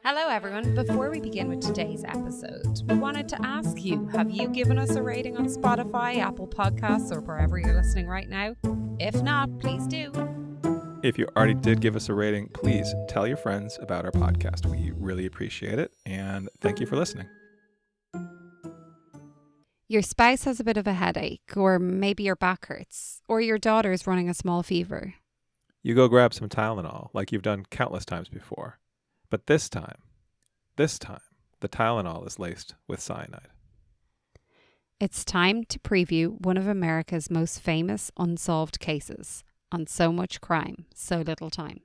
Hello everyone, before we begin with today's episode, we wanted to ask you, have you given us a rating on Spotify, Apple Podcasts, or wherever you're listening right now? If not, please do. If you already did give us a rating, please tell your friends about our podcast. We really appreciate it, and thank you for listening. Your spouse has a bit of a headache, or maybe your back hurts, or your daughter's running a small fever. You go grab some Tylenol like you've done countless times before. But this time, the Tylenol is laced with cyanide. It's time to preview one of America's most famous unsolved cases on So Much Crime, So Little Time.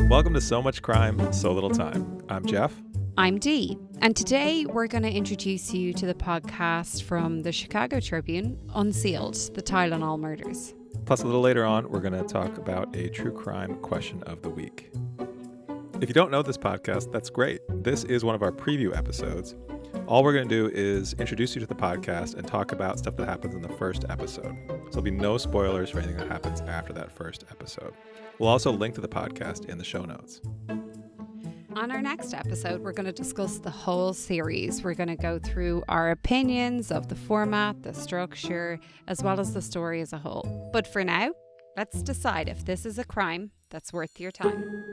Welcome to So Much Crime, So Little Time. I'm Jeff. I'm Dee, and today we're going to introduce you to the podcast from the Chicago Tribune, Unsealed, the Tylenol murders. Plus, a little later on, we're going to talk about a true crime question of the week. If you don't know this podcast, that's great. This is one of our preview episodes. All we're going to do is introduce you to the podcast and talk about stuff that happens in the first episode. So there'll be no spoilers for anything that happens after that first episode. We'll also link to the podcast in the show notes. On our next episode, we're going to discuss the whole series. We're going to go through our opinions of the format, the structure, as well as the story as a whole. But for now, let's decide if this is a crime that's worth your time.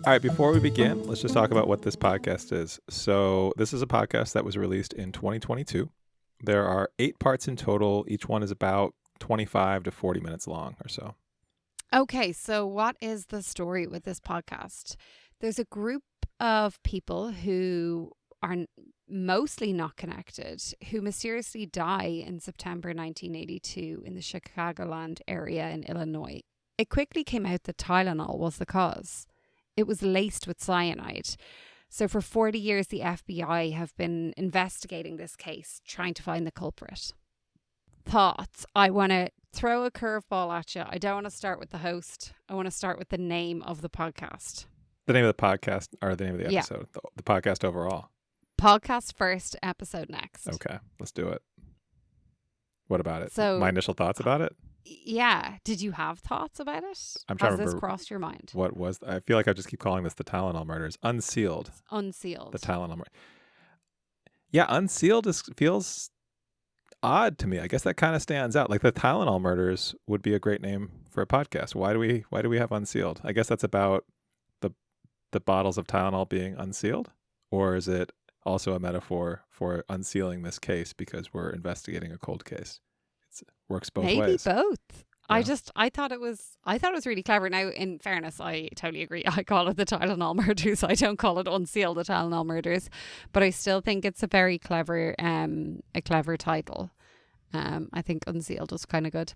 All right, before we begin, let's just talk about what this podcast is. So this is a podcast that was released in 2022. There are 8 parts in total. Each one is about 25 to 40 minutes long or so. Okay, so what is the story with this podcast? There's a group of people who are mostly not connected, who mysteriously die in September 1982 in the Chicagoland area in Illinois. It quickly came out that Tylenol was the cause. It was laced with cyanide. So for 40 years, the FBI have been investigating this case, trying to find the culprit. Thoughts. I want to throw a curveball at you. I don't want to start with the host. I want to start with the name of the podcast. The name of the podcast or the name of the episode? Yeah. The podcast overall. Podcast first, episode next. Okay, let's do it. What about it? So, my initial thoughts about it? Yeah. Did you have thoughts about it? I'm trying to remember. Has this crossed your mind? What was? I feel like I just keep calling this the Tylenol murders. Unsealed. Unsealed. The Tylenol murders. Yeah, Unsealed feels odd to me. I guess that kind of stands out. Like the Tylenol murders would be a great name for a podcast. Why do we have Unsealed? I guess that's about the bottles of Tylenol being unsealed, or is it also a metaphor for unsealing this case because we're investigating a cold case? It works both ways. Maybe both. Yeah. I thought it was really clever. Now, in fairness, I totally agree. I call it the Tylenol murders. I don't call it Unsealed, the Tylenol murders, but I still think it's a very clever, title. I think Unsealed was kind of good.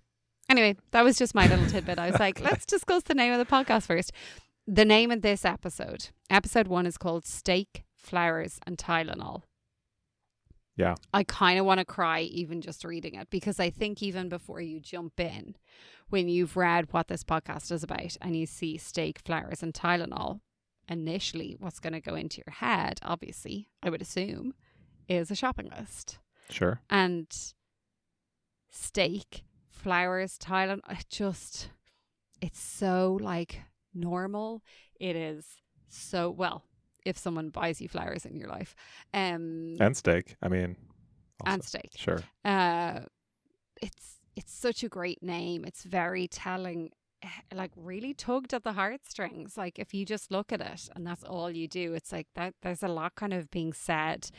Anyway, that was just my little tidbit. I was like, let's discuss the name of the podcast first. The name of this episode 1 is called Steak, Flowers and Tylenol. Yeah. I kind of want to cry even just reading it, because I think even before you jump in, when you've read what this podcast is about and you see steak, flowers and Tylenol, initially what's going to go into your head, obviously, I would assume, is a shopping list. Sure. And steak, flowers, Tylenol, it's so like normal. It is so, well, if someone buys you flowers in your life. And steak. I mean. Also. And steak. Sure. It's such a great name. It's very telling, like really tugged at the heartstrings. Like if you just look at it and that's all you do, it's like that. There's a lot kind of being said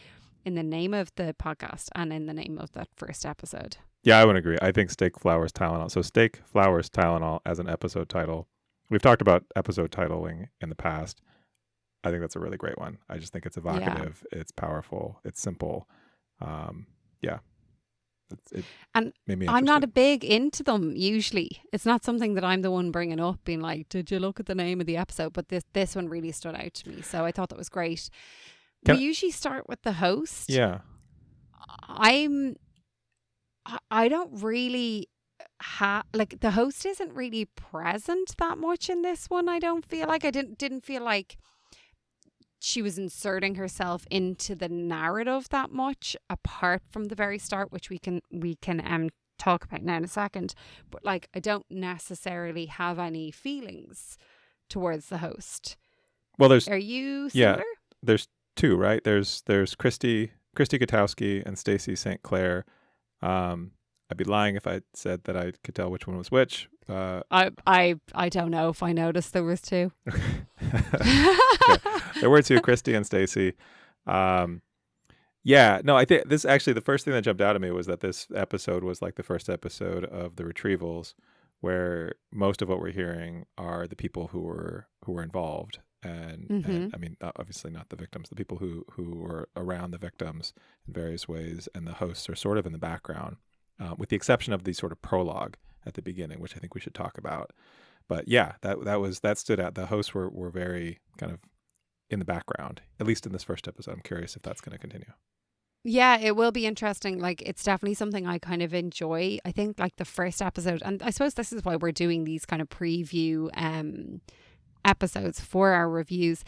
in the name of the podcast and in the name of that first episode. Yeah, I would agree. I think Steak, Flowers, Tylenol. So Steak, Flowers, Tylenol as an episode title. We've talked about episode titling in the past. I think that's a really great one. I just think it's evocative. Yeah. It's powerful. It's simple. Yeah. And made me I'm not big into them usually. It's not something that I'm the one bringing up, being like, did you look at the name of the episode? But this one really stood out to me. So I thought that was great. We usually start with the host. Yeah. I don't really like the host isn't really present that much in this one. I don't feel like I didn't feel like she was inserting herself into the narrative that much, apart from the very start, which we can talk about now in a second. But like, I don't necessarily have any feelings towards the host. Well, there's Are you yeah, similar? there's two, right? There's Christy Gutowski and Stacey St. Clair. I'd be lying if I said that I could tell which one was which. I don't know if I noticed there was two. Yeah, there were two, Christy and Stacey. Yeah, no, I think this actually, the first thing that jumped out at me was that this episode was like the first episode of the Retrievals, where most of what we're hearing are the people who were involved, and I mean, obviously not the victims, the people who were around the victims in various ways, and the hosts are sort of in the background, with the exception of the sort of prologue at the beginning, which I think we should talk about. But yeah, that stood out. The hosts were very kind of in the background, at least in this first episode. I'm curious if that's going to continue. Yeah, it will be interesting. Like, it's definitely something I kind of enjoy. I think like the first episode, and I suppose this is why we're doing these kind of preview episodes for our reviews.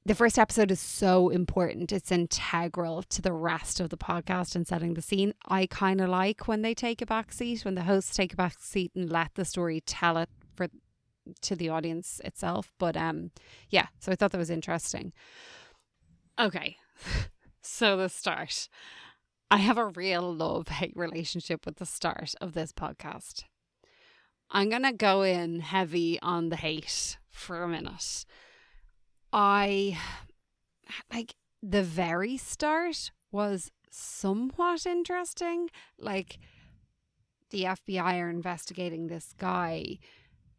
The first episode is so important. It's integral to the rest of the podcast and setting the scene. I kind of like when they take a back seat, when the hosts take a back seat and let the story tell it to the audience itself. But yeah, so I thought that was interesting. Okay. So the start. I have a real love-hate relationship with the start of this podcast. I'm going to go in heavy on the hate for a minute. The very start was somewhat interesting. Like, the FBI are investigating this guy,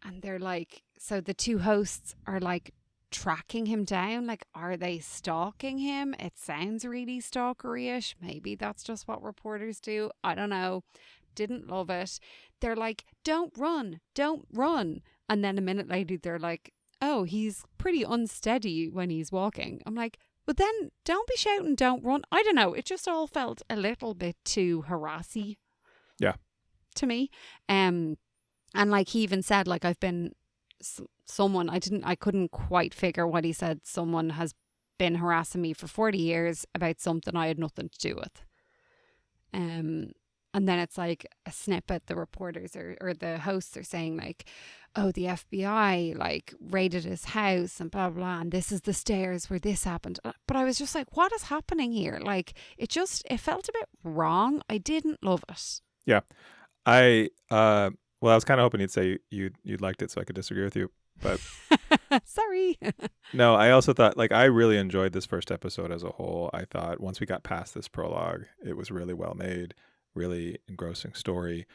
and they're like, so the two hosts are like tracking him down. Like, are they stalking him? It sounds really stalkery-ish. Maybe that's just what reporters do. I don't know. Didn't love it. They're like, don't run. And then a minute later, they're like, oh, he's pretty unsteady when he's walking. I'm like, but then don't be shouting, don't run. I don't know. It just all felt a little bit too harassy. Yeah. To me. And like, he even said, like, I've been someone, I couldn't quite figure what he said. Someone has been harassing me for 40 years about something I had nothing to do with. And then it's like a snippet, the reporters or the hosts are saying like, oh, the FBI like raided his house and blah, blah, and this is the stairs where this happened. But I was just like, what is happening here? Like, it felt a bit wrong. I didn't love it. Yeah. I was kind of hoping you'd say you'd liked it so I could disagree with you, but sorry. No, I also thought, like, I really enjoyed this first episode as a whole. I thought once we got past this prologue, it was really well made, really engrossing story,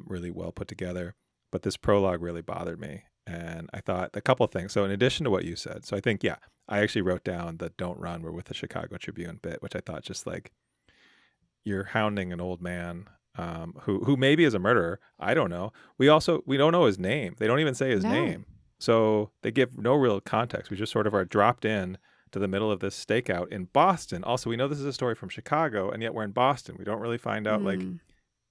really well put together. But this prologue really bothered me. And I thought a couple of things. So in addition to what you said, so I think, yeah, I actually wrote down the "don't run" were with the Chicago Tribune bit, which I thought just like, you're hounding an old man who maybe is a murderer. I don't know. We don't know his name. They don't even say his name. So they give no real context. We just sort of are dropped in to the middle of this stakeout in Boston. Also, we know this is a story from Chicago, and yet we're in Boston. We don't really find out like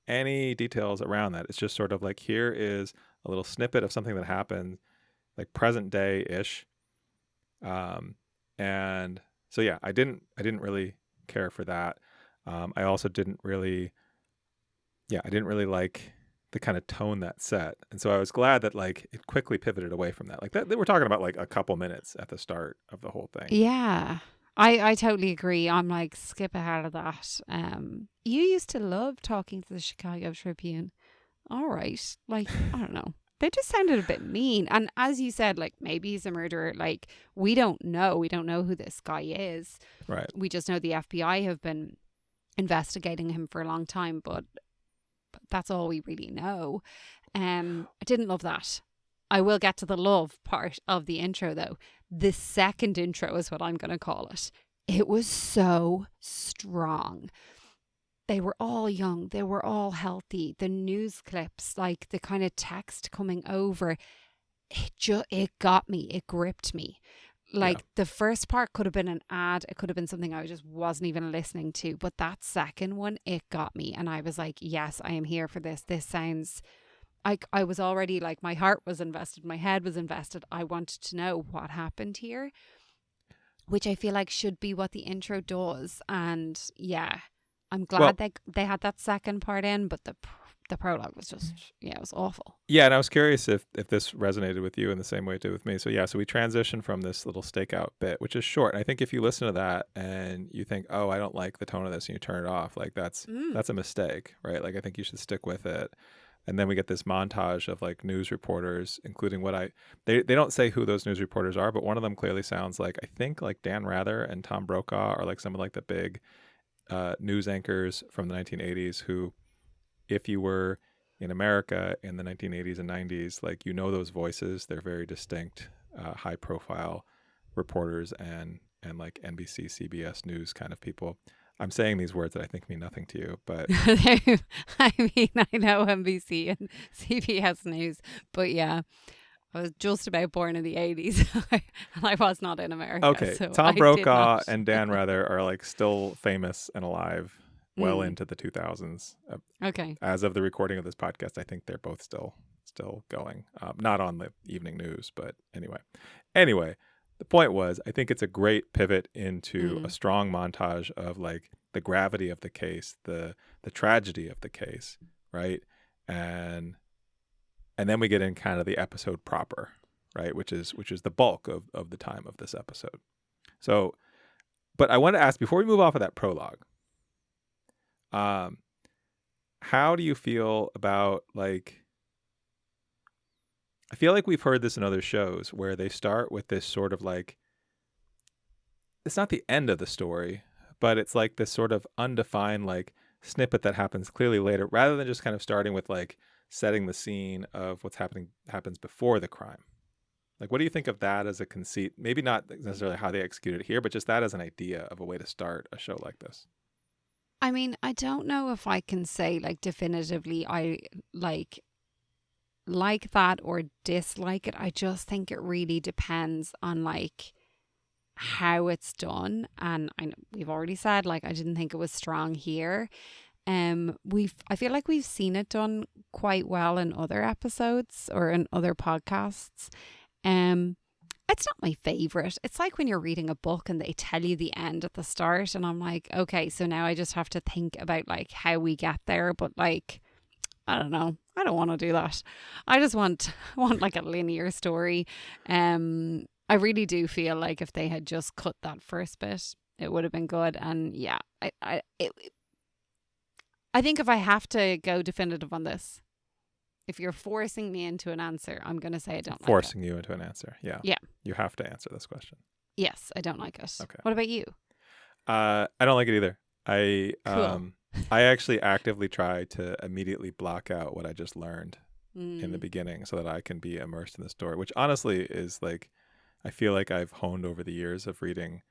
any details around that. It's just sort of like, here is a little snippet of something that happened, like present day-ish. And so yeah, I didn't really care for that. I also didn't really like the kind of tone that set. And so I was glad that like it quickly pivoted away from that. Like that, we're talking about like a couple minutes at the start of the whole thing. Yeah. I totally agree. I'm like, skip ahead of that. You used to love talking to the Chicago Tribune. All right. Like, I don't know. They just sounded a bit mean. And as you said, like, maybe he's a murderer. Like, we don't know. We don't know who this guy is. Right. We just know the FBI have been investigating him for a long time, but that's all we really know. I didn't love that. I will get to the love part of the intro, though. The second intro is what I'm going to call it. It was so strong. They were all young. They were all healthy. The news clips, like the kind of text coming over, it got me. It gripped me. Like, the first part could have been an ad. It could have been something I just wasn't even listening to. But that second one, it got me. And I was like, yes, I am here for this. This sounds... I was already like, my heart was invested. My head was invested. I wanted to know what happened here. which I feel like should be what the intro does. And yeah, I'm glad they had that second part in, but the prologue was just, it was awful. Yeah, and I was curious if this resonated with you in the same way it did with me. So so we transitioned from this little stakeout bit, which is short. And I think if you listen to that and you think, oh, I don't like the tone of this, and you turn it off, like that's a mistake, right? Like I think you should stick with it. And then we get this montage of like news reporters, including they don't say who those news reporters are, but one of them clearly sounds like, I think like Dan Rather and Tom Brokaw are like some of like the big news anchors from the 1980s who, if you were in America in the 1980s and 90s, like, those voices, they're very distinct, high profile reporters and like NBC, CBS News kind of people. I'm saying these words that I think mean nothing to you, but I mean, I know NBC and CBS News, but yeah, I was just about born in the 80s and I was not in America. Okay, so Tom Brokaw and Dan Rather are like still famous and alive well into the 2000s. Okay. As of the recording of this podcast, I think they're both still going. Not on the evening news, but anyway. The point was, I think it's a great pivot into a strong montage of like the gravity of the case, the tragedy of the case, right? And then we get in kind of the episode proper, right? Which is the bulk of the time of this episode. So, but I want to ask, before we move off of that prologue, how do you feel about like, I feel like we've heard this in other shows where they start with this sort of like, it's not the end of the story, but it's like this sort of undefined like snippet that happens clearly later, rather than just kind of starting with like setting the scene of what's happens before the crime. Like, what do you think of that as a conceit? Maybe not necessarily how they execute it here, but just that as an idea of a way to start a show like this. I mean, I don't know if I can say like definitively I like that or dislike it. I just think it really depends on like how it's done. And I know we've already said like I didn't think it was strong here. I feel like we've seen it done quite well in other episodes or in other podcasts. It's not my favorite. It's like when you're reading a book and they tell you the end at the start and I'm like, okay, so now I just have to think about like how we get there, but like I don't know. I don't want to do that. I just want like a linear story. I really do feel like if they had just cut that first bit, it would have been good. And yeah, I think if I have to go definitive on this, if you're forcing me into an answer, I'm going to say I don't like it. Forcing you into an answer. Yeah. Yeah. You have to answer this question. Yes, I don't like it. Okay. What about you? I don't like it either. Cool. I actually actively try to immediately block out what I just learned in the beginning so that I can be immersed in the story, which honestly is like, I feel like I've honed over the years of reading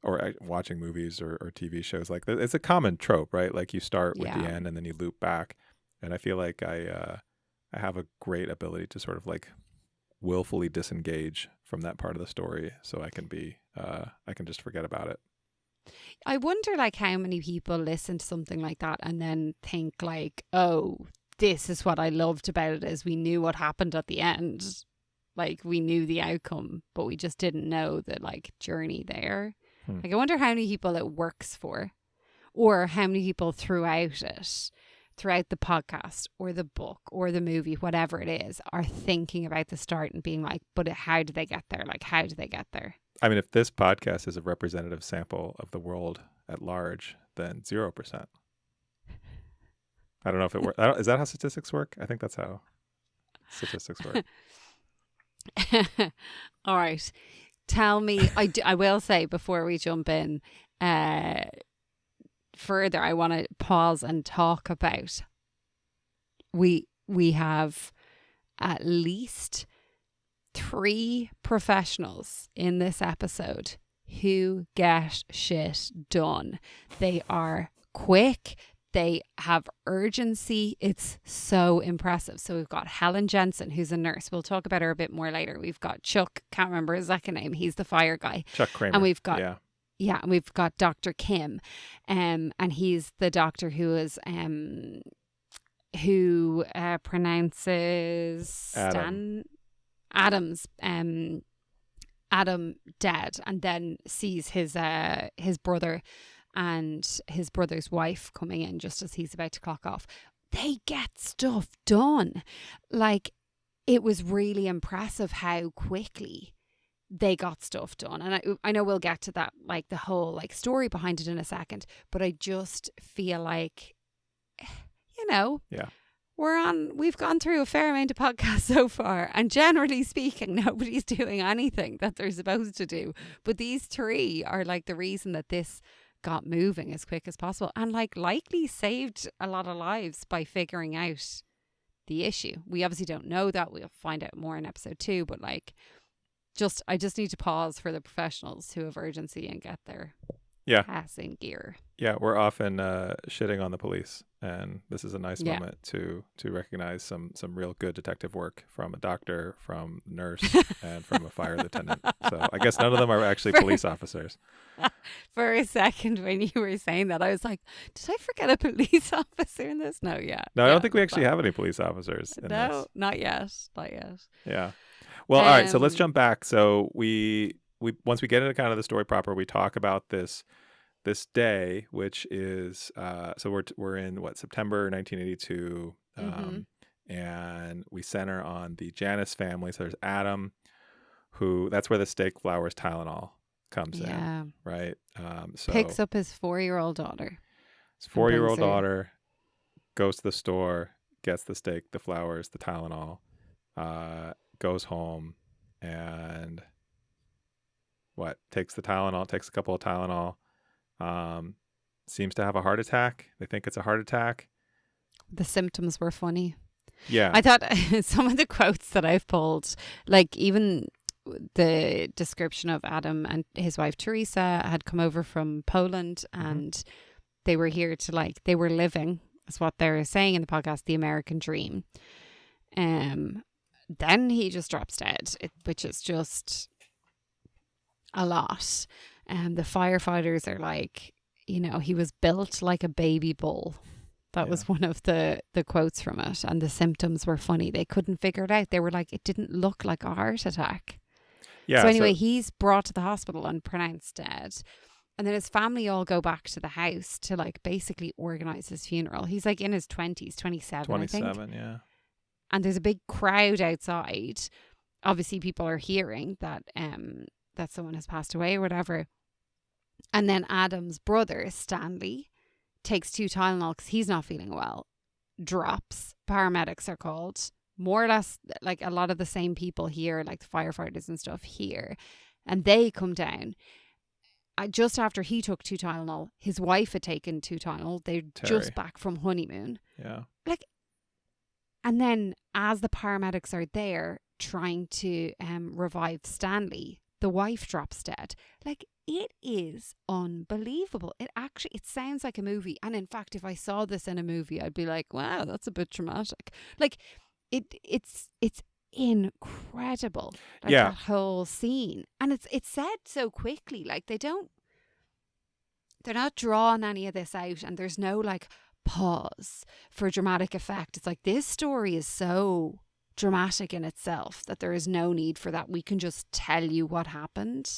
or watching movies or TV shows like that. It's a common trope, right? Like you start with the end and then you loop back. And I feel like I have a great ability to sort of like willfully disengage from that part of the story so I can just forget about it. I wonder like how many people listen to something like that and then think like, oh, this is what I loved about it is we knew what happened at the end. Like we knew the outcome, but we just didn't know the like journey there. Like I wonder how many people it works for or how many people throughout the podcast or the book or the movie, whatever it is, are thinking about the start and being like, but how did they get there? Like, how did they get there? I mean, if this podcast is a representative sample of the world at large, then 0%. I don't know if it works. Is that how statistics work? I think that's how statistics work. All right. Tell me, I will say before we jump in further, I want to pause and talk about we have at least 3 professionals in this episode who get shit done. They are quick. They have urgency. It's so impressive. So we've got Helen Jensen, who's a nurse. We'll talk about her a bit more later. We've got Chuck, can't remember his second name. He's the fire guy. Chuck Kramer. And we've got and we've got Dr. Kim, and he's the doctor who is pronounces Adams, Adam dead, and then sees his brother and his brother's wife coming in just as he's about to clock off. They get stuff done. Like, it was really impressive how quickly they got stuff done. And I know we'll get to that, like the whole like story behind it in a second, but I just feel like, you know, Yeah. we've gone through a fair amount of podcasts so far, and generally speaking, nobody's doing anything that they're supposed to do. But these three are like the reason that this got moving as quick as possible, and like likely saved a lot of lives by figuring out the issue. We obviously don't know that. We'll find out more in episode 2, but like, I just need to pause for the professionals who have urgency and get their passing gear. Yeah, we're often shitting on the police, and this is a nice moment to recognize some real good detective work from a doctor, from a nurse, and from a fire lieutenant. So I guess none of them are actually police officers. For a second, when you were saying that, I was like, did I forget a police officer in this? No, yeah. No, I don't think we actually have any police officers in this. No, not yet. Yeah. Well, all right, so let's jump back. So we once we get into kind of the story proper, we talk about this day, which is so we're in September 1982, and we center on the Janus family. So there's Adam, that's where the steak flowers Tylenol comes in, right? So picks up his 4-year-old daughter. His 4-year-old daughter goes to the store, gets the steak, the flowers, the Tylenol, goes home, and takes the Tylenol, takes a couple of Tylenol. Seems to have a heart attack. They think it's a heart attack. The symptoms were funny. Yeah. I thought some of the quotes that I've pulled, like even the description of Adam and his wife Teresa had come over from Poland, and they were here to they were living, is what they're saying in the podcast, the American dream. Then he just drops dead, which is just a lot. The firefighters are like, he was built like a baby bull. That was one of the quotes from it. And the symptoms were funny. They couldn't figure it out. They were like, it didn't look like a heart attack. Yeah. So anyway, he's brought to the hospital and pronounced dead. And then his family all go back to the house to basically organize his funeral. He's in his 20s, 27, I think. 27, yeah. And there's a big crowd outside. Obviously, people are hearing that that someone has passed away or whatever. And then Adam's brother, Stanley, takes 2 Tylenol because he's not feeling well, drops. Paramedics are called. More or less, a lot of the same people here, like the firefighters and stuff here. And they come down. Just after he took 2 Tylenol, his wife had taken 2 Tylenol. They're just back from honeymoon. Yeah. And then as the paramedics are there trying to revive Stanley, the wife drops dead. It is unbelievable. It sounds like a movie. And in fact, if I saw this in a movie, I'd be like, wow, that's a bit dramatic. It's incredible. That whole scene. And it's said so quickly. They're not drawing any of this out, and there's no pause for dramatic effect. It's this story is so dramatic in itself that there is no need for that. We can just tell you what happened.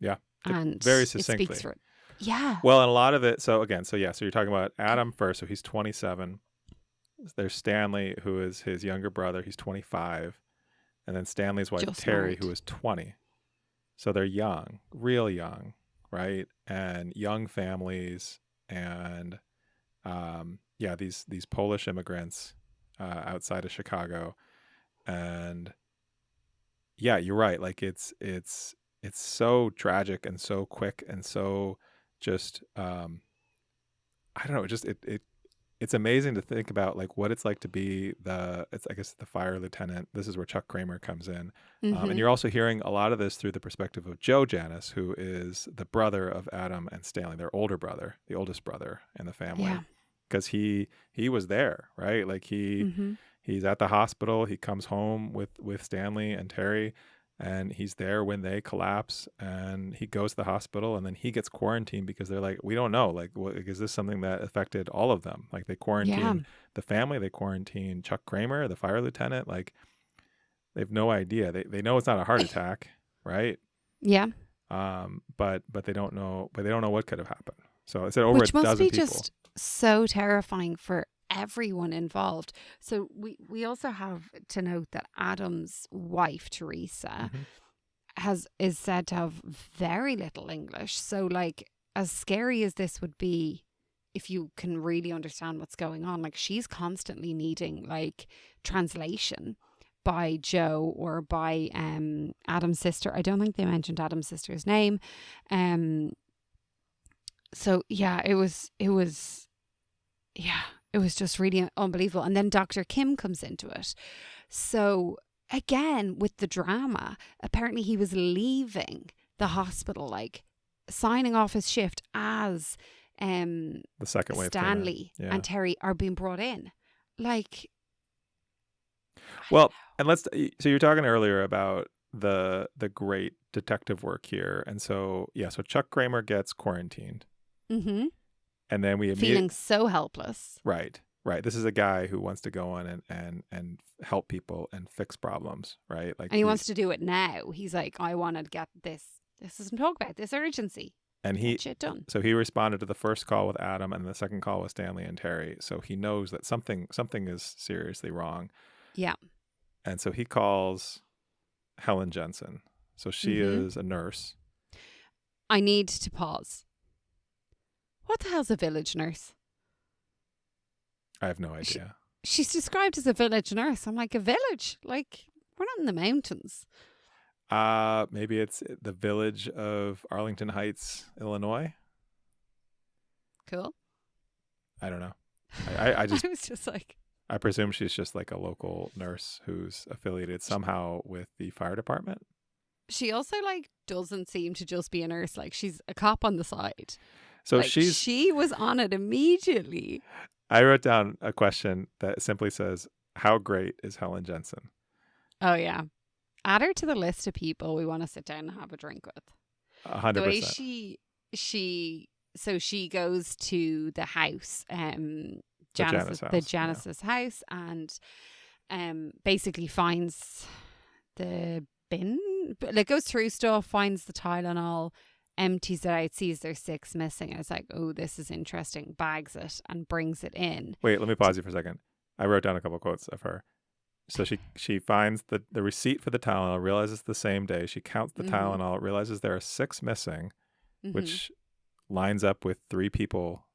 Yeah. And very succinctly. It speaks for it. Yeah. Well, and a lot of it, so you're talking about Adam first, so he's 27. There's Stanley, who is his younger brother, he's 25. And then Stanley's wife, just Terry, married. Who is 20. So they're young, real young, right? And young families, and these Polish immigrants outside of Chicago. And yeah, you're right. It's so tragic and so quick and so just I don't know, it's amazing to think about what it's like to be the fire lieutenant. This is where Chuck Kramer comes in. And you're also hearing a lot of this through the perspective of Joe Janus, who is the brother of Adam and Stanley, their older brother, the oldest brother in the family. Yeah. Because he was there, right? He's at the hospital. He comes home with Stanley and Terry, and he's there when they collapse, and he goes to the hospital, and then he gets quarantined because they're like, we don't know. Is this something that affected all of them? They quarantine the family, they quarantine Chuck Kramer, the fire lieutenant. They have no idea. They know it's not a heart attack, right? Yeah. But they don't know. But they don't know what could have happened. So it's over Which a must dozen be people. just so terrifying for everyone involved. So we also have to note that Adam's wife, Teresa, is said to have very little English. So like, as scary as this would be, if you can really understand what's going on, like she's constantly needing like translation by Joe or by Adam's sister. I don't think they mentioned Adam's sister's name. So yeah, it was just really unbelievable. And then Dr. Kim comes into it. So again, with the drama, apparently he was leaving the hospital, like signing off his shift as The second wave. Stanley and Terry are being brought in. Like, well, and so you're talking earlier about the great detective work here. And so Chuck Kramer gets quarantined. Mm-hmm. And then we feeling so helpless. Right. This is a guy who wants to go on and help people and fix problems, right? Like, and he wants to do it now. He's like, I want to get this is talk about this urgency. And get shit done. So he responded to the first call with Adam and the second call with Stanley and Terry. So he knows that something is seriously wrong. Yeah. And so he calls Helen Jensen. So she is a nurse. I need to pause. What the hell's a village nurse? I have no idea. She's described as a village nurse. I'm like, a village? Like, we're not in the mountains. Maybe it's the village of Arlington Heights, Illinois. Cool. I don't know. I just I was just like, I presume she's just like a local nurse who's affiliated somehow with the fire department. She also like doesn't seem to just be a nurse. Like, she's a cop on the side. So like, she was on it immediately. I wrote down a question that simply says, how great is Helen Jensen? Oh, yeah. Add her to the list of people we want to sit down and have a drink with. 100%. The way she goes to the house, Janice's house, and basically finds the bin, like goes through stuff, finds the Tylenol, empties it out, sees there's 6 missing, and it's like, oh, this is interesting, bags it and brings it in. Wait, let me pause you for a second. I wrote down a couple of quotes of her. So she finds the receipt for the Tylenol, realizes the same day, she counts the Tylenol, realizes there are 6 missing, which lines up with 3 people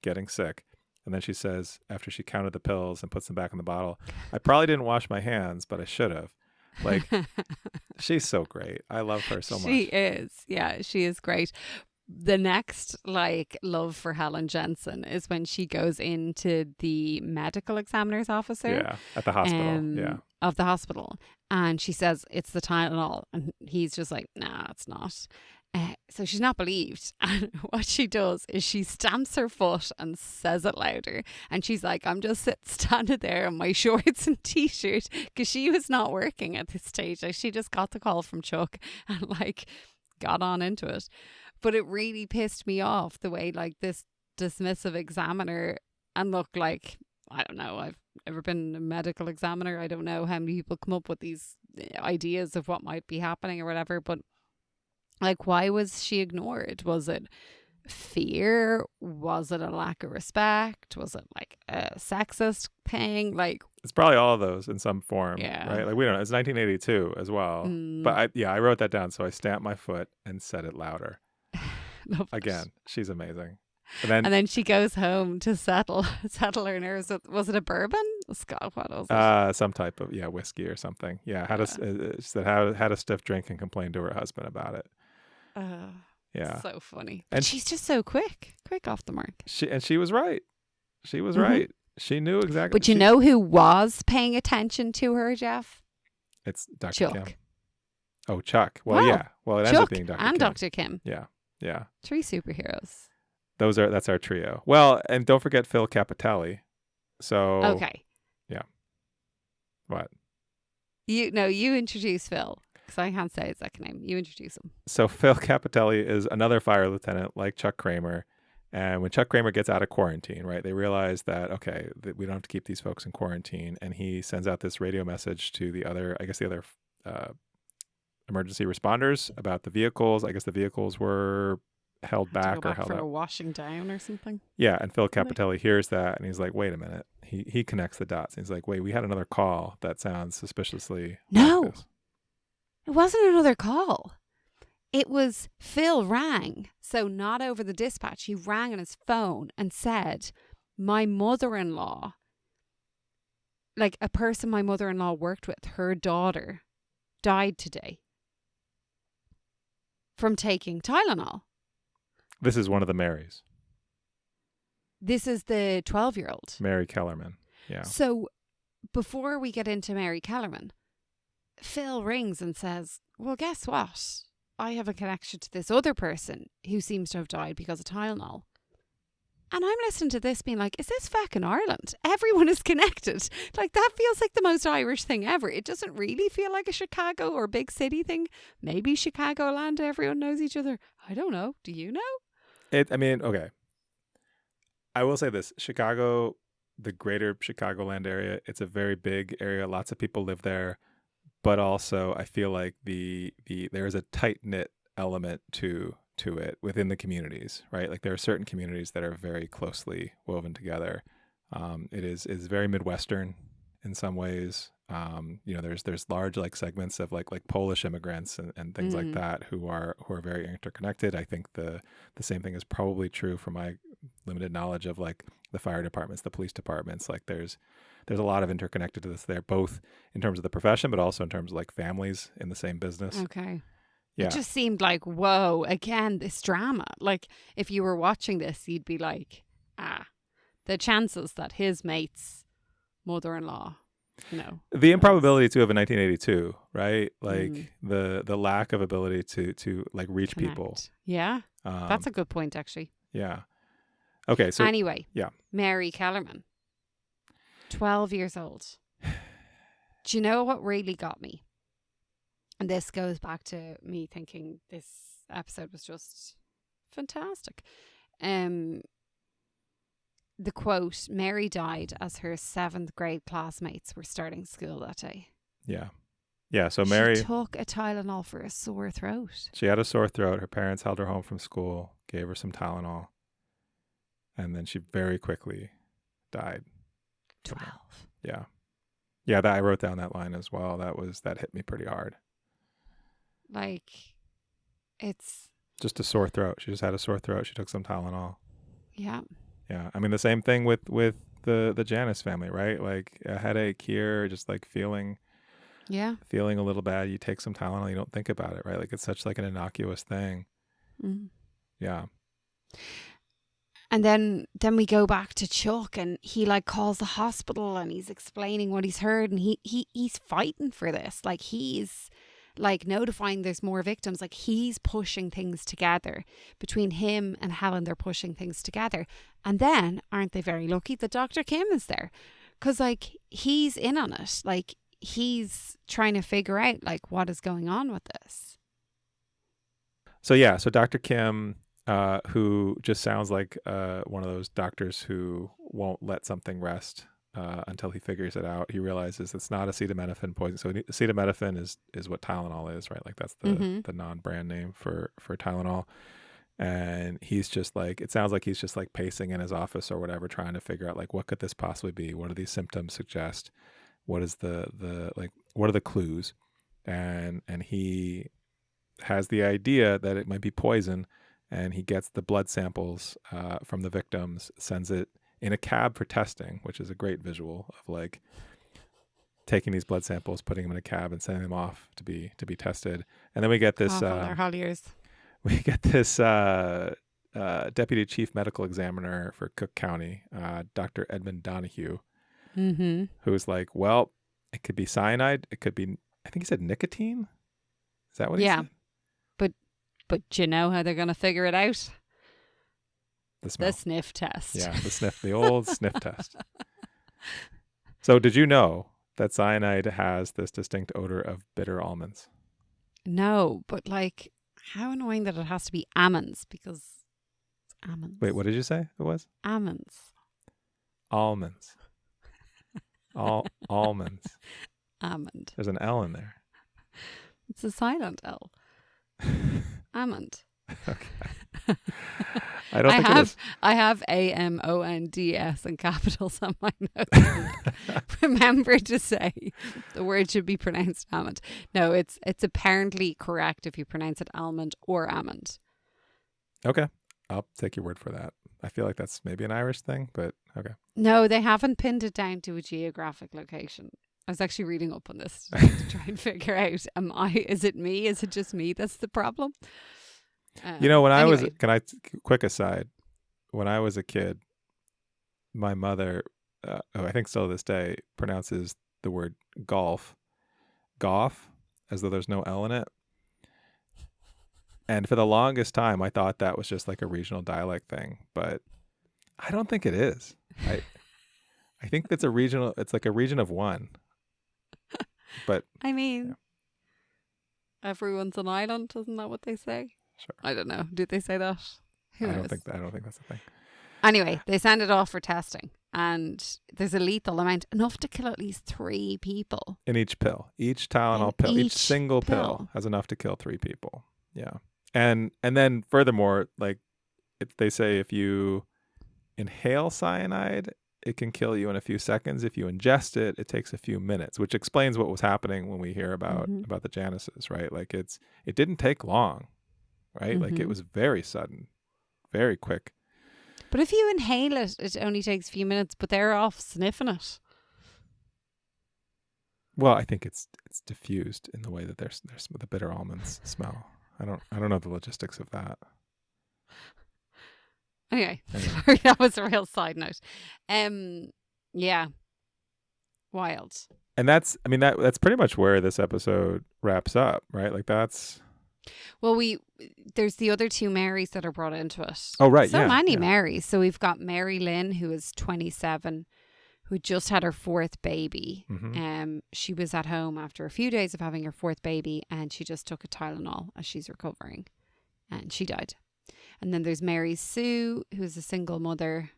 getting sick. And then she says, after she counted the pills and puts them back in the bottle, I probably didn't wash my hands, but I should have. Like, she's so great. I love her so much. She is. Yeah, she is great. The next like love for Helen Jensen is when she goes into the medical examiner's officer. Yeah, at the hospital. Of the hospital. And she says it's the Tylenol. And he's just like, nah, it's not. So she's not believed. And what she does is she stamps her foot and says it louder. And she's like, I'm just standing there in my shorts and t-shirt, because she was not working at this stage. Like, she just got the call from Chuck and like got on into it. But it really pissed me off the way like this dismissive examiner, and look, like, I don't know, I've never been a medical examiner. I don't know how many people come up with these ideas of what might be happening or whatever, but like, why was she ignored? Was it fear? Was it a lack of respect? Was it like a sexist thing? Like, it's probably all of those in some form, yeah. Right? Like, we don't know. It's 1982 as well. But I wrote that down. So I stamped my foot and said it louder. Again, she's amazing. And then she goes home to settle her nerves. Was it a bourbon? Scott, what was it? Some type of whiskey or something. Yeah, had a stiff drink and complained to her husband about it. Yeah, so funny. And she's just so quick off the mark. She was right. She was right. She knew exactly. But you know who was paying attention to her, Jeff? It's Dr. Chuck. Kim. Oh, Chuck. Well, yeah. Well, it ends up being Dr. and Kim. Dr. Kim. Yeah. 3 superheroes. That's our trio. Well, and don't forget Phil Capitelli. So okay. Yeah. What? You introduce Phil, because I can't say his second name. You introduce him. So Phil Capitelli is another fire lieutenant like Chuck Kramer. And when Chuck Kramer gets out of quarantine, right, they realize that, okay, that we don't have to keep these folks in quarantine. And he sends out this radio message to the other emergency responders about the vehicles. I guess the vehicles were held Had to back go or back held for a up. washing down or something. Yeah, and Phil Didn't they? Capitelli hears that and he's like, wait a minute. He connects the dots. He's like, wait, we had another call that sounds suspiciously like No, this. it wasn't another call. It was Phil rang. So not over the dispatch. He rang on his phone and said, my mother-in-law, like a person my mother-in-law worked with, her daughter died today from taking Tylenol. This is one of the Marys. This is the 12-year-old. Mary Kellerman. Yeah. So before we get into Mary Kellerman, Phil rings and says, well, guess what? I have a connection to this other person who seems to have died because of Tylenol. And I'm listening to this being like, is this fucking Ireland? Everyone is connected. Like, that feels like the most Irish thing ever. It doesn't really feel like a Chicago or big city thing. Maybe Chicagoland, everyone knows each other. I don't know. Do you know? Okay. I will say this. Chicago, the greater Chicagoland area, it's a very big area. Lots of people live there. But also, I feel like there is a tight-knit element to it within the communities, right? Like, there are certain communities that are very closely woven together. It is very Midwestern in some ways. There's large like segments of like Polish immigrants and things like that who are very interconnected. I think the same thing is probably true from my limited knowledge of like the fire departments, the police departments. Like there's a lot of interconnectedness there, both in terms of the profession, but also in terms of like families in the same business. Okay. Yeah. It just seemed like, whoa, again, this drama. Like, if you were watching this, you'd be like, the chances that his mate's mother-in-law, the improbability too of a 1982, right? Like the lack of ability to like reach connect. people. Yeah. That's a good point, actually. Yeah. Okay. So anyway, yeah. Mary Kellerman, 12 years old. Do you know what really got me? And this goes back to me thinking this episode was just fantastic. The quote, Mary died as her 7th grade classmates were starting school that day. Yeah. Yeah. So Mary took a Tylenol for a sore throat. She had a sore throat. Her parents held her home from school, gave her some Tylenol, and then she very quickly died. 12. Yeah. Yeah, I wrote down that line as well. That hit me pretty hard. Like, it's just a sore throat. She just had a sore throat. She took some Tylenol. Yeah. Yeah. I mean, the same thing with the Janice family, right? Like a headache here, just like feeling a little bad. You take some Tylenol, you don't think about it, right? Like it's such like an innocuous thing. Mm. Yeah. And then we go back to Chuck, and he like calls the hospital and he's explaining what he's heard, and he's fighting for this. Like he's like notifying there's more victims. Like he's pushing things together between him and Helen. They're pushing things together. And then aren't they very lucky that Dr. Kim is there? Because like he's in on it. Like he's trying to figure out like what is going on with this. So Dr. Kim, who just sounds like one of those doctors who won't let something rest until he figures it out. He realizes it's not acetaminophen poison. So acetaminophen is what Tylenol is, right? Like that's the non-brand name for Tylenol. And he's just like, it sounds like he's just like pacing in his office or whatever, trying to figure out like, what could this possibly be? What do these symptoms suggest? What is what are the clues? And he has the idea that it might be poison. And he gets the blood samples from the victims, sends it in a cab for testing, which is a great visual of like taking these blood samples, putting them in a cab, and sending them off to be tested. And then we get this. We get this deputy chief medical examiner for Cook County, Dr. Edmund Donahue, who's like, well, it could be cyanide. It could be, I think he said nicotine. Is that what he said? But do you know how they're going to figure it out? The sniff test. Yeah, the old sniff test. So did you know that cyanide has this distinct odor of bitter almonds? No, but like, how annoying that it has to be almonds, because it's almonds. Wait, what did you say it was? Almonds. Almonds. Almonds. Almond. There's an L in there. It's a silent L. Almond. Okay. I don't think it is. I have AMONDS in capitals on my notes. Remember to say the word should be pronounced almond. No, it's apparently correct if you pronounce it almond or almond. Okay. I'll take your word for that. I feel like that's maybe an Irish thing, but okay. No, they haven't pinned it down to a geographic location. I was actually reading up on this to try and figure out, is it me? Is it just me that's the problem? When I was, anyway. quick aside, when I was a kid, my mother, who I think still to this day, pronounces the word golf, as though there's no L in it. And for the longest time, I thought that was just like a regional dialect thing, but I don't think it is. I think it's like a region of one. But I mean, everyone's an island, isn't that what they say? Sure. I don't know. Did they say that? Who knows? I don't think that's the thing. Anyway, they send it off for testing, and there's a lethal amount, enough to kill at least 3 people. In each pill. Each Tylenol pill. Each single pill has enough to kill 3 people. Yeah. And then furthermore, like they say if you inhale cyanide, it can kill you in a few seconds. If you ingest it, it takes a few minutes, which explains what was happening when we hear about the Janices, right? Like it didn't take long, right? Like it was very sudden, very quick. But if you inhale it, it only takes a few minutes, but they're off sniffing it. Well, I think it's diffused in the way that there's the bitter almonds smell. I don't know the logistics of that. Anyway, sorry, that was a real side note. Yeah, wild. And that's pretty much where this episode wraps up, right? Like that's. Well, there's the other 2 Marys that are brought into it. Oh, right. So many Marys. So we've got Mary Lynn, who is 27, who just had her 4th baby. She was at home after a few days of having her 4th baby, and she just took a Tylenol as she's recovering, and she died. And then there's Mary Sue, who's a single mother,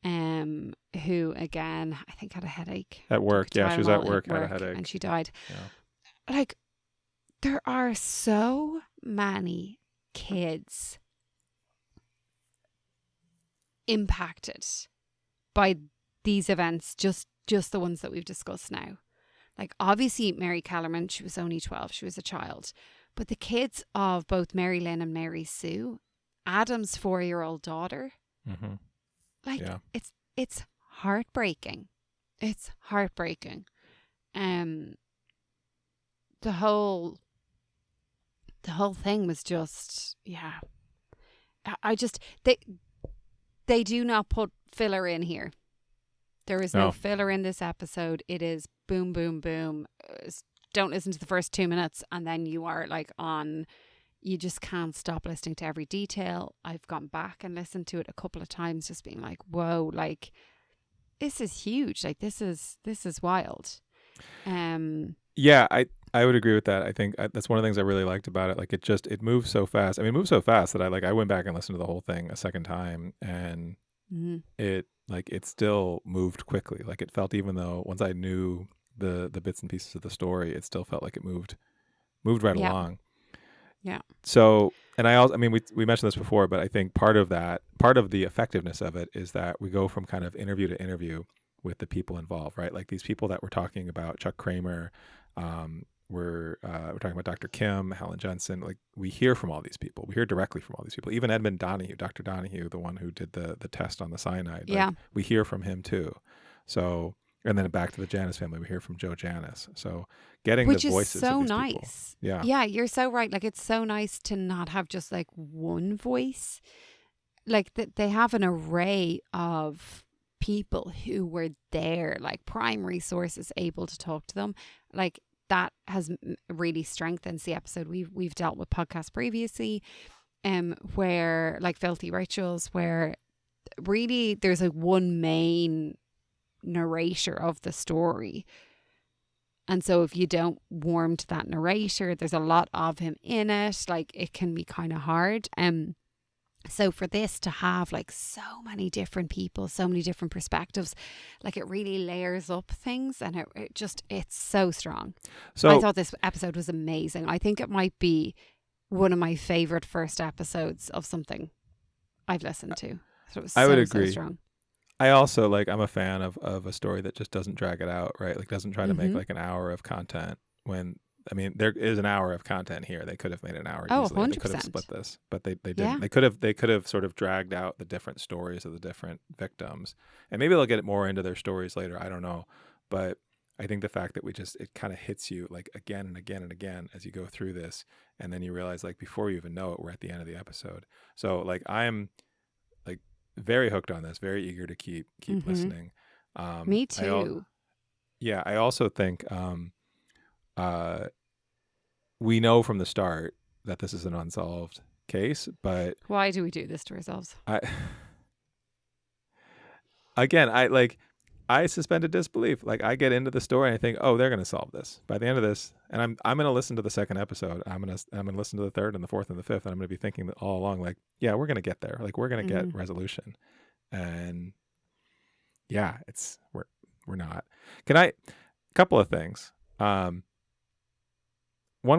who again I think had a headache at work. Yeah, she was at work, had a headache, and she died. Yeah. Like, there are so many kids impacted by these events, just the ones that we've discussed now. Like, obviously Mary Kellerman, she was only 12, she was a child. But the kids of both Mary Lynn and Mary Sue, Adam's 4-year-old daughter, it's heartbreaking. It's heartbreaking. The whole thing was just, they do not put filler in here. There is no filler in this episode. It is boom, boom, boom. Don't listen to the first 2 minutes, and then you are like you just can't stop listening to every detail. I've gone back and listened to it a couple of times, just being like, whoa, like this is huge. Like this is wild. Yeah, I would agree with that. I think that's one of the things I really liked about it. Like it moves so fast. I mean, it moves so fast that I went back and listened to the whole thing a second time, and it still moved quickly. Like it felt, even though once I knew the bits and pieces of the story, it still felt like it moved right along. Yeah. So, and we mentioned this before, but I think part of the effectiveness of it is that we go from kind of interview to interview with the people involved, right? Like these people that we're talking about, Chuck Kramer, we're talking about Dr. Kim, Helen Jensen. Like we hear from all these people. We hear directly from all these people. Even Edmund Donahue, Dr. Donahue, the one who did the test on the cyanide. Like, we hear from him too. So, and then back to the Janis family, we hear from Joe Janis. So getting the voices of these nice. People. Yeah, you're so right. Like it's so nice to not have just like one voice. Like they have an array of people who were there, like primary sources able to talk to them. Like that has really strengthened the episode. We've dealt with podcasts previously, where like Filthy Rituals, where really there's like one main narrator of the story, and so if you don't warm to that narrator, there's a lot of him in it, like it can be kind of hard. So for this to have like so many different people, so many different perspectives, like it really layers up things, and it's so strong. I So thought this episode was amazing. I think it might be one of my favorite first episodes of something I've listened to. So it was I would so agree. strong. I also like, I'm a fan of a story that just doesn't drag it out, right? Like doesn't try to make Mm-hmm. like an hour of content when, I mean, there is an hour of content here. They could have made an hour Oh, easily. They could have 100%. split this, but they Yeah. didn't. They could have sort of dragged out the different stories of the different victims, and maybe they'll get more into their stories later. I don't know, but I think the fact that it kind of hits you like again and again and again as you go through this, and then you realize like before you even know it, we're at the end of the episode. So like I'm like very hooked on this, very eager to keep Mm-hmm. listening. Me too. I also think we know from the start that this is an unsolved case, but Why do we do this to ourselves? I suspended disbelief. Like I get into the story and I think, oh, they're going to solve this by the end of this, and I'm going to listen to the second episode. I'm going to listen to the third and the fourth and the fifth, and I'm going to be thinking all along, like, yeah, we're going to get there. Like we're going to get resolution, and yeah, we're not. Couple of things. One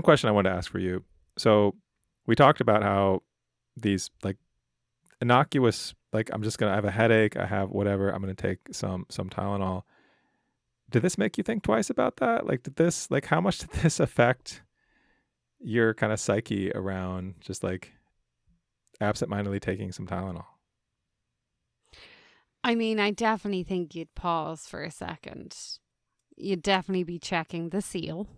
question I wanted to ask for you. So we talked about how these like innocuous, like I have a headache, I have whatever, I'm going to take some Tylenol. Did this make you think twice about that? Like how much did this affect your kind of psyche around just like absentmindedly taking some Tylenol? I mean, I definitely think you'd pause for a second. You'd definitely be checking the seal.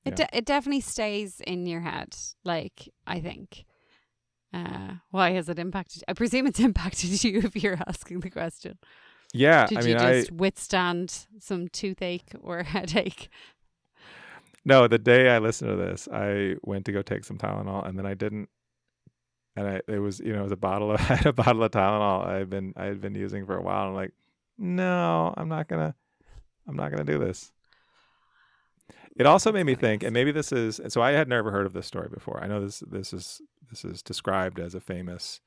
It definitely stays in your head. Like, I think. Why has it impacted? I presume it's impacted you if you're asking the question. Yeah, Did you just withstand some toothache or headache? No, the day I listened to this, I went to go take some Tylenol, and then I didn't. And it was I had a bottle of Tylenol I had been using for a while. And I'm like, no, I'm not gonna do this. It also made me think, and maybe this is, so I had never heard of this story before. I know this is described as a famous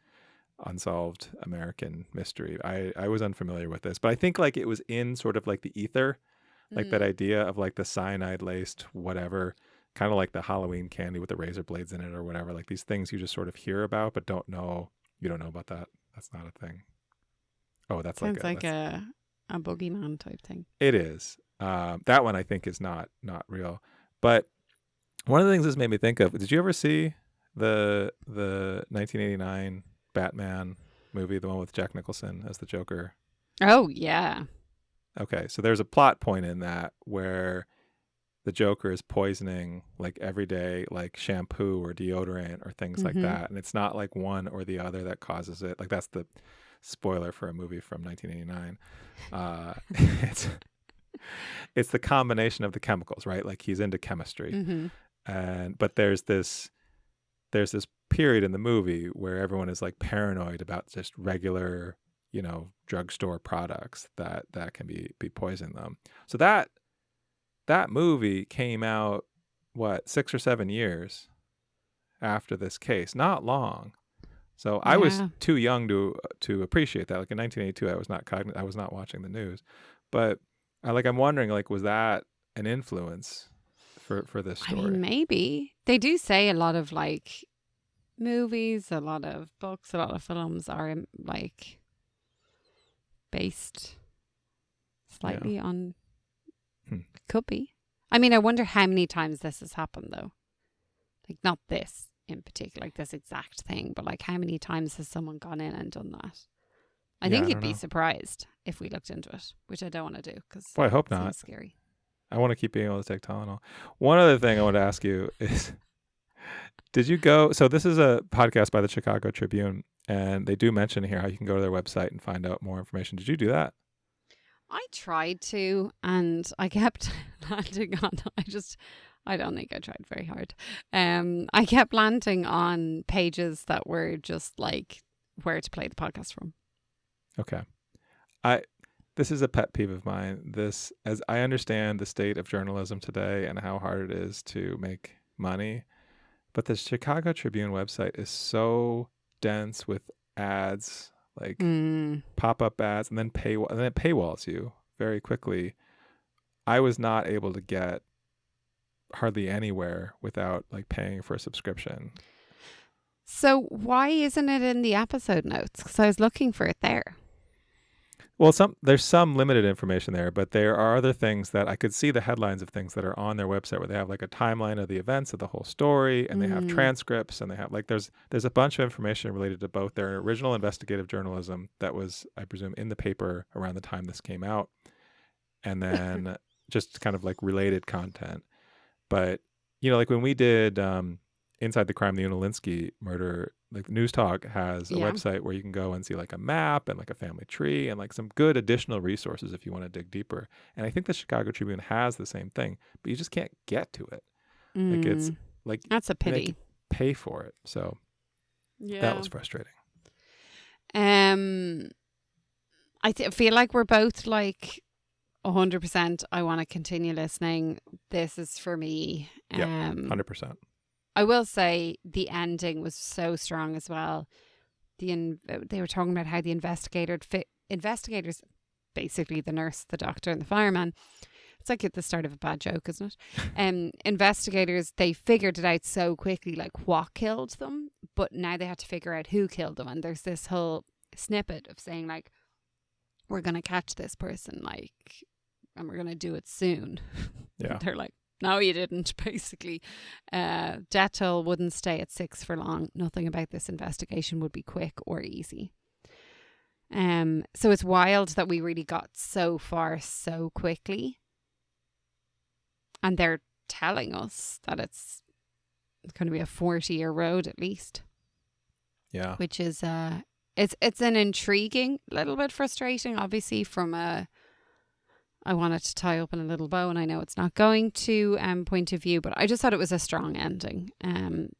unsolved American mystery. I was unfamiliar with this, but I think like it was in sort of like the ether, like that idea of like the cyanide laced whatever, kind of like the Halloween candy with the razor blades in it or whatever, like these things you just sort of hear about but don't know. You don't know about that. That's not a thing. Oh, that sounds like a boogeyman type thing. It is. That one I think is not real. But one of the things this made me think of, did you ever see the 1989 Batman movie, the one with Jack Nicholson as the Joker? Oh, yeah. Okay, so there's a plot point in that where the Joker is poisoning like everyday like shampoo or deodorant or things like that, and it's not like one or the other that causes it. Like that's the spoiler for a movie from 1989. It's the combination of the chemicals, right? Like he's into chemistry, but there's this period in the movie where everyone is like paranoid about just regular, drugstore products that can be poisoning them. So that movie came out 6 or 7 years after this case, not long. So I was too young to appreciate that. Like in 1982, I was not watching the news, but I'm wondering, like, was that an influence for this story? I mean, maybe. They do say a lot of like movies, a lot of books, a lot of films are like based slightly on. Could be. I mean, I wonder how many times this has happened though. Like not this in particular, like this exact thing, but like how many times has someone gone in and done that? I think you'd be surprised if we looked into it, which I don't want to do because I hope not. Scary. I want to keep being able to take Tylenol. One other thing I want to ask you is, did you go? So this is a podcast by the Chicago Tribune, and they do mention here how you can go to their website and find out more information. Did you do that? I tried to, and I kept landing on. I don't think I tried very hard. I kept landing on pages that were just like where to play the podcast from. Okay. This is a pet peeve of mine. This, as I understand the state of journalism today and how hard it is to make money, But the Chicago Tribune website is so dense with ads, like pop-up ads, and then it paywalls you very quickly. I was not able to get hardly anywhere without like paying for a subscription. So why isn't it in the episode notes? Because I was looking for it there. Well, there's some limited information there, but there are other things that I could see the headlines of things that are on their website where they have like a timeline of the events of the whole story, and they have transcripts, and they have like there's a bunch of information related to both their original investigative journalism that was, I presume, in the paper around the time this came out, and then just kind of like related content. But like when we did Inside the Crime, the Una Linsky murder, like News Talk has a website where you can go and see like a map and like a family tree and like some good additional resources if you want to dig deeper. And I think the Chicago Tribune has the same thing, but you just can't get to it. Like it's like that's a pity. Pay for it. So that was frustrating. I feel like we're both like 100%. I want to continue listening. This is for me. 100%. I will say the ending was so strong as well. They were talking about how the investigators, basically the nurse, the doctor, and the fireman. It's like at the start of a bad joke, isn't it? Investigators, they figured it out so quickly, like what killed them, but now they had to figure out who killed them. And there's this whole snippet of saying like, we're going to catch this person, like, and we're going to do it soon. Yeah. They're like, no, you didn't, basically. Death toll wouldn't stay at 6 for long. Nothing about this investigation would be quick or easy. So it's wild that we really got so far so quickly. And they're telling us that it's going to be a 40-year road at least. Yeah. Which is, it's an intriguing, little bit frustrating, obviously, from a... I want it to tie up in a little bow, and I know it's not going to point of view, but I just thought it was a strong ending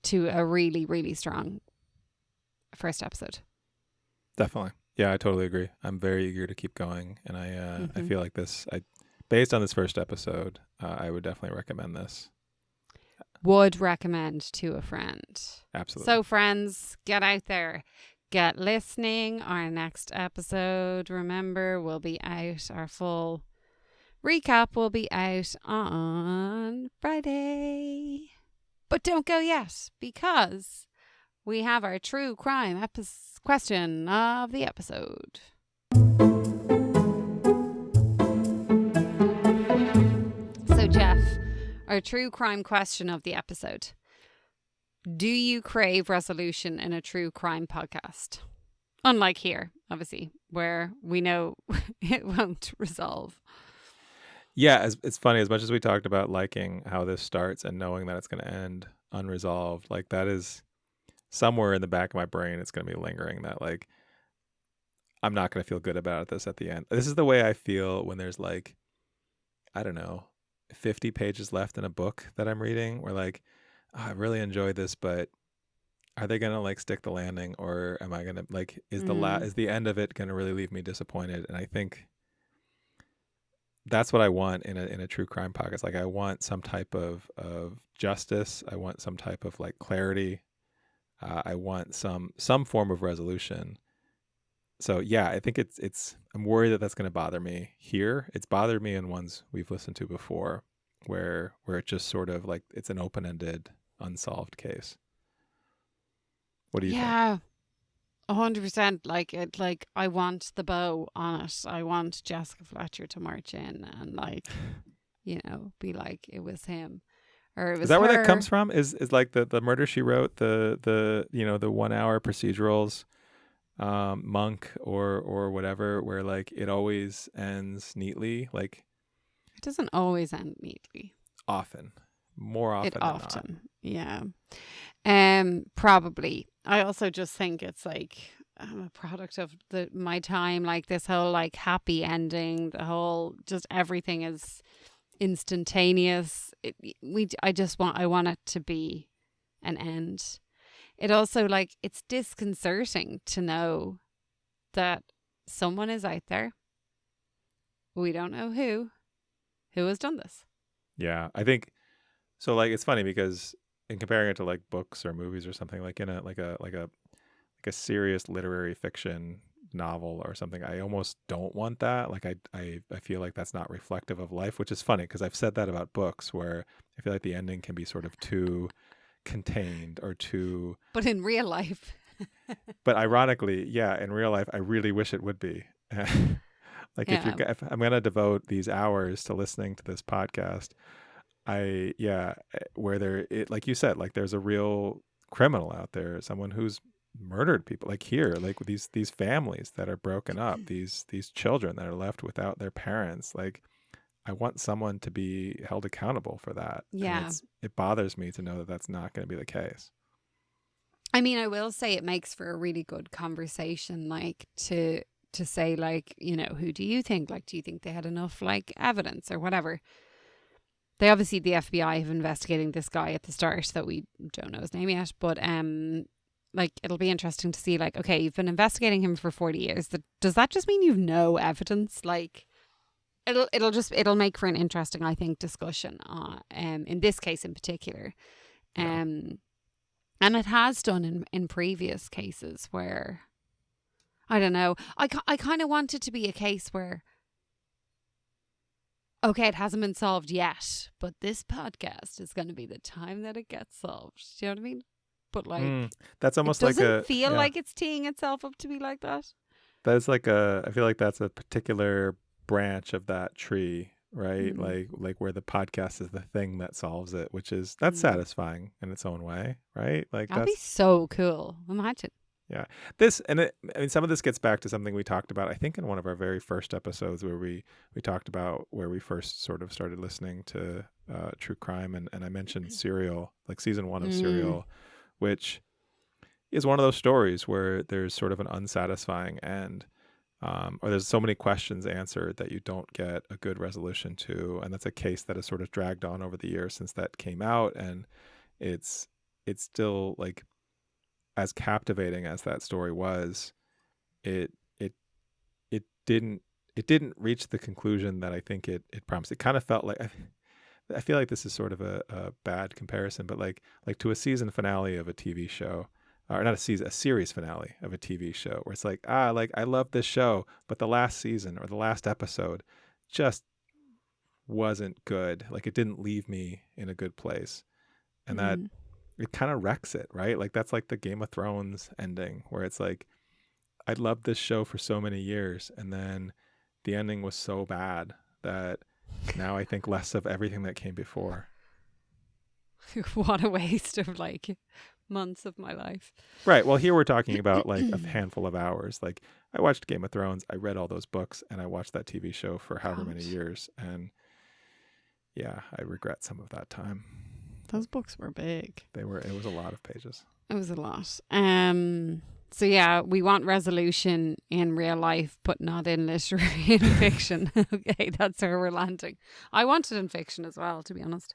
to a really, really strong first episode. Definitely. Yeah, I totally agree. I'm very eager to keep going, and I feel like based on this first episode, I would definitely recommend this. Would recommend to a friend. Absolutely. So friends, get out there. Get listening. Our next episode, remember, will be out. Our full recap will be out on Friday. But don't go yet, because we have our true crime question of the episode. So, Jeff, our true crime question of the episode. Do you crave resolution in a true crime podcast? Unlike here, obviously, where we know it won't resolve. Yeah, it's funny. As much as we talked about liking how this starts and knowing that it's going to end unresolved, like that is somewhere in the back of my brain, it's going to be lingering that like I'm not going to feel good about this at the end. This is the way I feel when there's like, I don't know, 50 pages left in a book that I'm reading where like, oh, I really enjoyed this, but are they going to like stick the landing, or am I going to like, is the end of it going to really leave me disappointed? And I think that's what I want in a true crime podcast. Like I want some type of justice. I want some type of like clarity. I want some form of resolution. So yeah, I think I'm worried that that's going to bother me here. It's bothered me in ones we've listened to before where it just sort of like it's an open-ended, unsolved case. What do you think? Yeah. 100%. Like I want the bow on it. I want Jessica Fletcher to march in and like, be like it was him, or it was. Is that her. where that comes from? Is like the Murder She Wrote, the the 1 hour procedurals, Monk or whatever, where like it always ends neatly. Like it doesn't always end neatly. Often, more often. It often, yeah. Probably. I also just think it's like I'm a product of my time. Like this whole like happy ending, the whole just everything is instantaneous. I want it to be an end. It also like it's disconcerting to know that someone is out there. We don't know who has done this. Yeah, I think so. Like it's funny because in comparing it to like books or movies or something, like in a serious literary fiction novel or something, I almost don't want that. Like I feel like that's not reflective of life, which is funny because I've said that about books where I feel like the ending can be sort of too contained or too. But in real life. But ironically, yeah, in real life, I really wish it would be. Like Yeah. if I'm gonna devote these hours to listening to this podcast, where like you said, like there's a real criminal out there, someone who's murdered people, like here, like with these families that are broken up, these children that are left without their parents. Like I want someone to be held accountable for that. Yeah. And it bothers me to know that that's not going to be the case. I mean, I will say it makes for a really good conversation, like to say, like, you know, who do you think? Like, do you think they had enough, like, evidence or whatever? They obviously, the FBI have investigating this guy at the start that we don't know his name yet, but like, it'll be interesting to see, like, okay, you've been investigating him for 40 years. Does that just mean you've no evidence? Like, it'll make for an interesting, I think, discussion. In this case in particular, and it has done in previous cases where, I don't know. I kind of want it to be a case where, okay, it hasn't been solved yet, but this podcast is going to be the time that it gets solved. Do you know what I mean? But like, that's almost it like doesn't feel like it's teeing itself up to be like that. That's like I feel like that's a particular branch of that tree, right? Like where the podcast is the thing that solves it, which is that's satisfying in its own way, right? Like that'd be so cool. Imagine. Yeah. I mean, some of this gets back to something we talked about, I think in one of our very first episodes where we talked about where we first sort of started listening to true crime. And I mentioned Serial, like season 1 of Serial, which is one of those stories where there's sort of an unsatisfying end, or there's so many questions answered that you don't get a good resolution to. And that's a case that has sort of dragged on over the years since that came out. And it's still like, as captivating as that story was, it didn't reach the conclusion that I think it promised. It kind of felt like, I feel like this is sort of a bad comparison, but like to a season finale of a TV show, or not a series finale of a TV show, where it's like, like I love this show, but the last season or the last episode just wasn't good. Like it didn't leave me in a good place, and that. It kind of wrecks it, right? Like that's like the Game of Thrones ending where it's like, I loved this show for so many years, and then the ending was so bad that now I think less of everything that came before. What a waste of like months of my life. Right. Well, here we're talking about like a handful of hours. Like I watched Game of Thrones, I read all those books, and I watched that TV show for however many years. And yeah, I regret some of that time. Those books were big. It was a lot of pages. It was a lot. So yeah, we want resolution in real life, but not in literary and fiction. Okay, that's where we're landing. I want it in fiction as well, to be honest.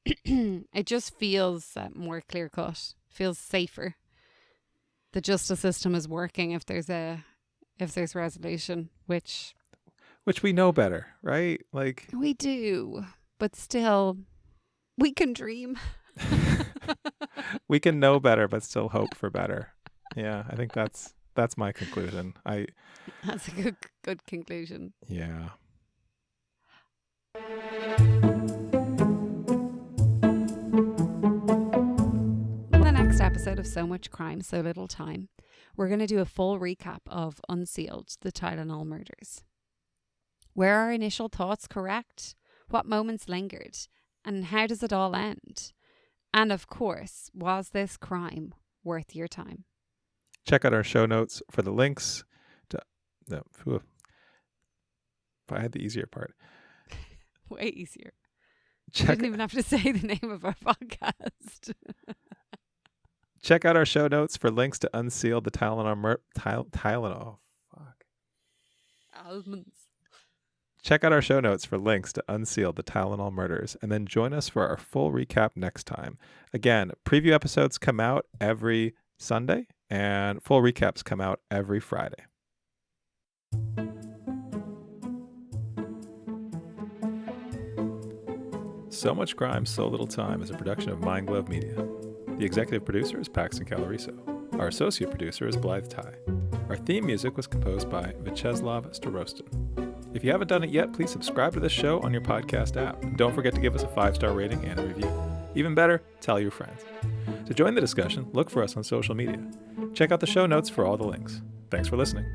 It just feels more clear cut. Feels safer. The justice system is working if there's resolution, which we know better, right? Like we do, but still. We can dream. We can know better, but still hope for better. Yeah, I think that's my conclusion. That's a good conclusion. Yeah. In the next episode of So Much Crime, So Little Time, we're going to do a full recap of Unsealed, the Tylenol murders. Were our initial thoughts correct? What moments lingered? And how does it all end? And of course, was this crime worth your time? Check out our show notes for the links to... No, if I had the easier part. Way easier. You didn't even have to say the name of our podcast. Check out our show notes for links to Unsealed, the Tylenol... Tylenol. Fuck. Almonds. Check out our show notes for links to Unsealed, the Tylenol murders, and then join us for our full recap next time. Again, preview episodes come out every Sunday, and full recaps come out every Friday. So Much Crime, So Little Time is a production of Mind Glove Media. The executive producer is Paxton Caloriso. Our associate producer is Blythe Ty. Our theme music was composed by Vyacheslav Starostin. If you haven't done it yet, please subscribe to this show on your podcast app. And don't forget to give us a 5-star rating and a review. Even better, tell your friends. To join the discussion, look for us on social media. Check out the show notes for all the links. Thanks for listening.